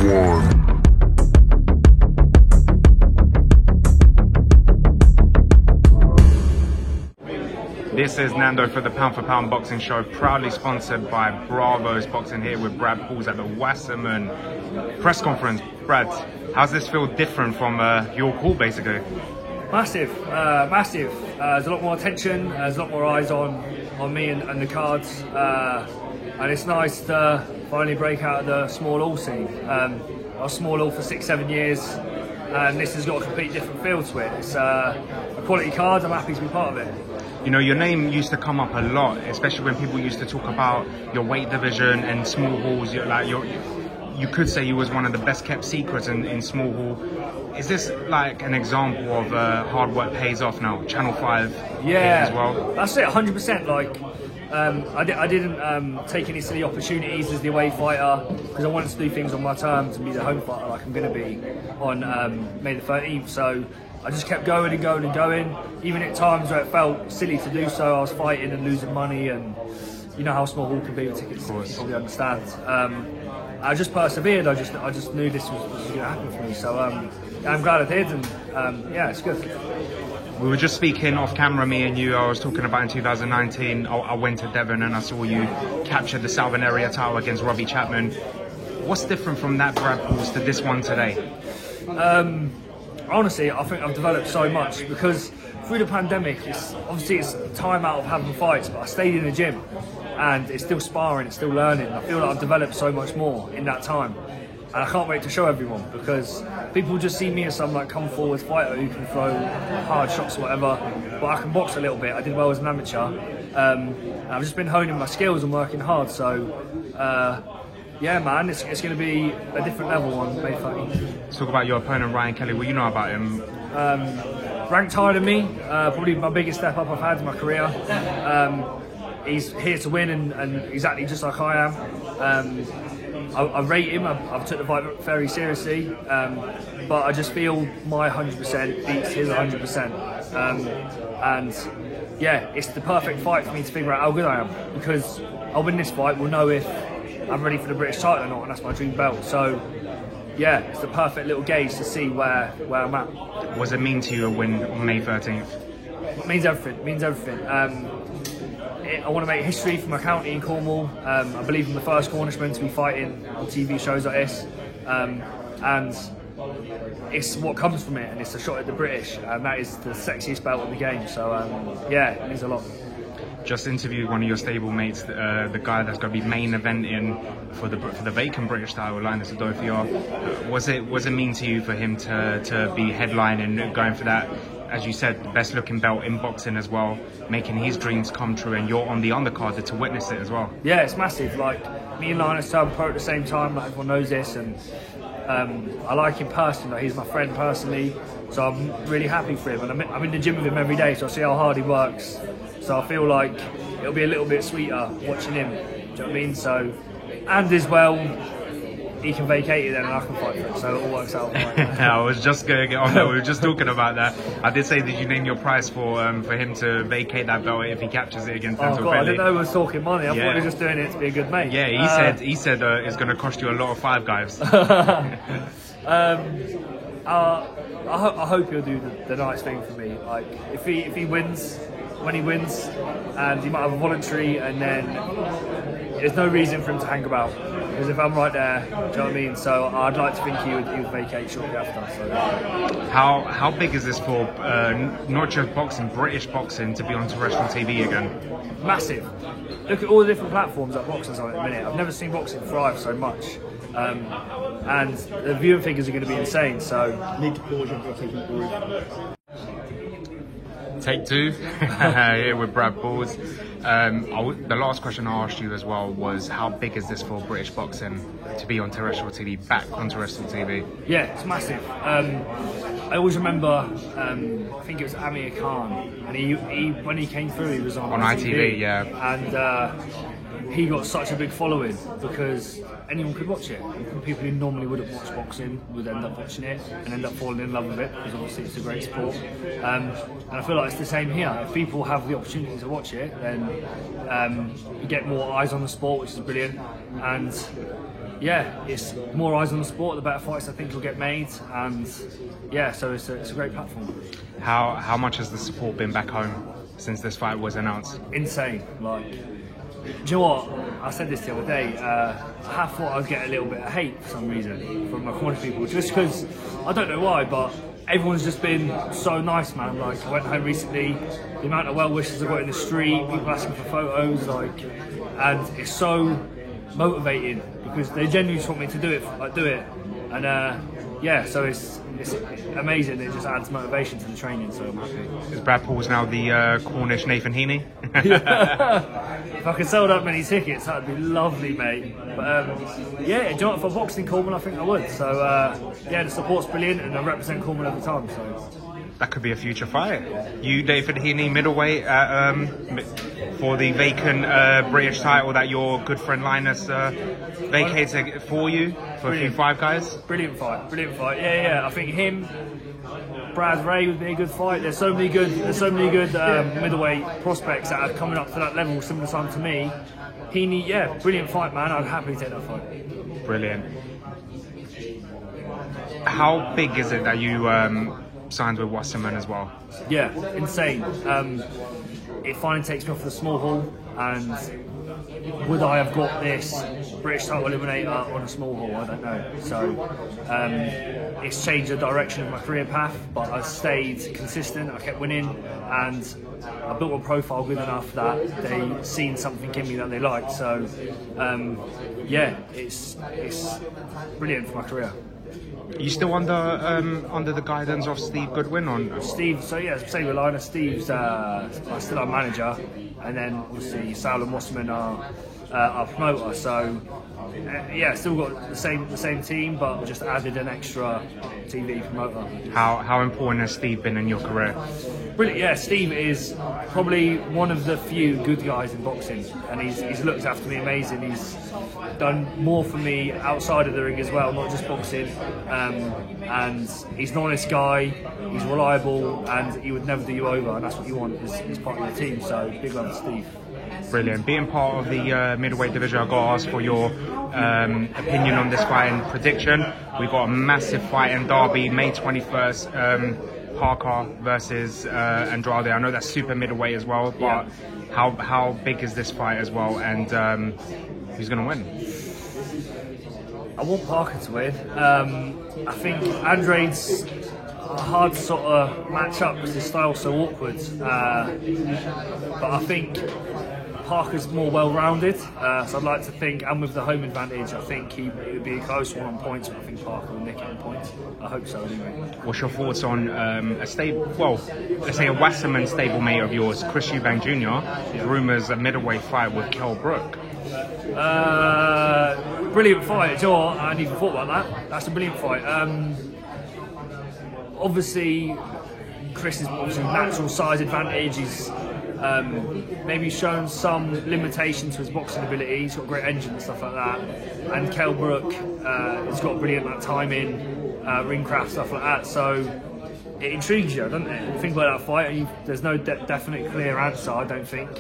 This is Nando for the Pound for Pound Boxing Show, proudly sponsored by Bravos Boxing, here with Brad Pauls at the Wasserman press conference. Brad, how's this feel different from your call, basically? Massive, massive. There's a lot more attention, there's a lot more eyes on me and the cards, and it's nice to finally break out of the small all scene. I was small all for 6-7 years, and this has got a completely different feel to it. It's a quality card. I'm happy to be part of it. You know, your name used to come up a lot, especially when people used to talk about your weight division and small halls. You could say you was one of the best kept secrets in small hall. Is this like an example of hard work pays off now? Channel 5 yeah, as well? That's it, 100%. Like, I didn't take any silly opportunities as the away fighter because I wanted to do things on my terms and be the home fighter like I'm going to be on May the 13th. So I just kept going and going and going, even at times where it felt silly to do so. I was fighting and losing money, and you know how small hall can be with tickets, you probably understand. I just persevered. I just knew this was going to happen for me. So I'm glad I did, and yeah, it's good. We were just speaking off camera, me and you. I was talking about in 2019, I went to Devon and I saw you capture the Southern Area title against Robbie Chapman. What's different from that Brad Pauls to this one today? Honestly, I think I've developed so much because through the pandemic, it's time out of having fights, but I stayed in the gym and it's still sparring, it's still learning. I feel like I've developed so much more in that time, and I can't wait to show everyone because people just see me as some like come forward fighter who can throw hard shots or whatever, but I can box a little bit. I did well as an amateur, and I've just been honing my skills and working hard. So yeah, man, it's going to be a different level on May 13th. Let's talk about your opponent, Ryan Kelly. What do you know about him? Ranked higher than me, probably my biggest step up I've had in my career. He's here to win and exactly just like I am. I rate him, I've took the fight very seriously, but I just feel my 100% beats his 100%. And yeah, it's the perfect fight for me to figure out how good I am, because I'll win this fight, we'll know if I'm ready for the British title or not, and that's my dream belt. So yeah, it's the perfect little gauge to see where I'm at. What does it mean to you a win on May 13th? It means everything, it means everything. I want to make history for my county in Cornwall. I believe I'm the first Cornishman to be fighting on TV shows like this, and it's what comes from it, and it's a shot at the British, and that is the sexiest belt in the game. So yeah, it means a lot. Just interviewed one of your stable mates, the guy that's going to be main eventing for the vacant British title, Linus Adofia. Was it mean to you for him to be headlining and going for that, as you said, the best looking belt in boxing as well, making his dreams come true, and you're on the undercard to witness it as well? Yeah, it's massive. Like, me and Linus turned pro at the same time, like everyone knows this, and I like him personally, like he's my friend personally, so I'm really happy for him, and I'm in the gym with him every day, so I see how hard he works. So I feel like it'll be a little bit sweeter watching him, do you know what I mean? So, and as well, he can vacate it then and I can fight for it, so it all works out. I was just going to get on that, we were just talking about that. I did say, did you name your price for him to vacate that belt if he captures it against Denzel God, I didn't know we was talking money, I thought he was just doing it to be a good mate. Yeah, he said it's going to cost you a lot of Five Guys. I hope he'll do the nice thing for me. Like, if he wins, when he wins, and he might have a voluntary, and then there's no reason for him to hang about, because if I'm right there, do you know what I mean? So I'd like to think he would vacate shortly after. So. How big is this for not just boxing, British boxing, to be on terrestrial TV again? Massive. Look at all the different platforms that boxing's on at the minute. I've never seen boxing thrive so much. And the viewing figures are going to be insane, so need to pause and taking forward. Take two, here with Brad Pauls. The last question I asked you as well was, how big is this for British boxing to be on terrestrial TV, back on terrestrial TV? Yeah, it's massive. I always remember, I think it was Amir Khan, and he when he came through, he was on ITV, yeah. And he got such a big following because anyone could watch it. People who normally wouldn't watch boxing would end up watching it and end up falling in love with it, because obviously it's a great sport. And I feel like it's the same here. If people have the opportunity to watch it, then you get more eyes on the sport, which is brilliant. And yeah, it's more eyes on the sport, the better fights I think will get made, and yeah, so it's a great platform. How much has the support been back home since this fight was announced? Insane. Like, do you know what? I said this the other day. I half thought I'd get a little bit of hate for some reason from my corner people, just because I don't know why, but everyone's just been so nice, man. Like, I went home recently, the amount of well wishes I got in the street, people asking for photos, like, and it's so motivating because they genuinely just want me to do it, and yeah, so it's amazing. It just adds motivation to the training, so I'm happy. Is Brad Pauls now the Cornish Nathan Heaney? If I could sell that many tickets, that'd be lovely, mate. But yeah, do you know what, for boxing Coleman, I think I would. So yeah, the support's brilliant, and I represent Coleman every time. So that could be a future fight. You, David Heaney, middleweight for the vacant British title that your good friend Linus vacated for you for a few Five Guys. Brilliant fight. Yeah. I think him, Brad Ray would be a good fight. There's so many good middleweight prospects that are coming up to that level, similar time to me. Heaney, yeah, brilliant fight, man. I'd happily take that fight. Brilliant. How big is it that you signed with Wasserman as well? Yeah, insane. It finally takes me off the small hall, and would I have got this British title eliminator on a small hall? I don't know. So it's changed the direction of my career path, but I stayed consistent. I kept winning, and I built a profile good enough that they seen something in me that they liked. So yeah, it's brilliant for my career. You still under the guidance of Steve Goodwin on Steve? So yeah, same with Linus. Steve's still our manager, and then obviously Sal and Wasserman are our promoter. So yeah, still got the same team, but just added an extra TV promoter. How important has Steve been in your career? Brilliant. Yeah, Steve is probably one of the few good guys in boxing, and he's looked after me amazing. He's done more for me outside of the ring as well, not just boxing. And he's an honest guy, he's reliable, and he would never do you over, and that's what you want as part of your team. So big love to Steve. Brilliant. Being part of the middleweight division, I've got to ask for your opinion on this fight and prediction. We've got a massive fight in Derby, May 21st. Parker versus Andrade. I know that's super middleweight as well, but yeah. How big is this fight as well, and who's going to win? I want Parker to win. I think Andrade's hard to sort of match up because his style's so awkward, but I think Parker's more well-rounded, so I'd like to think, and with the home advantage, I think it would be a close one on points, but I think Parker will nick it on points. I hope so anyway. What's your thoughts on let's say a Wasserman stablemate of yours, Chris Eubank Jr., rumours a middleweight fight with Kell Brook? Brilliant fight, Joe. I hadn't even thought about that. That's a brilliant fight. Obviously, Chris is obviously natural size advantage. He's maybe shown some limitation to his boxing ability. He's got a great engine and stuff like that. And Kell Brook has got brilliant timing, ring craft, stuff like that. So it intrigues you, doesn't it? You think about that fight, there's no definite clear answer, I don't think.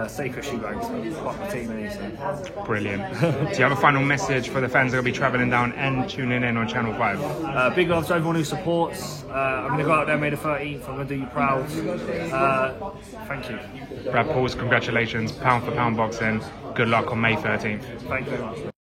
Say Chris Eubank, quite my team, isn't he? Brilliant. Do you have a final message for the fans that will be travelling down and tuning in on Channel 5? Big love to everyone who supports. I'm going to go out there May the 13th. I'm going to do you proud. Thank you. Brad Pauls, congratulations. Pound for pound boxing. Good luck on May 13th. Thank you very much.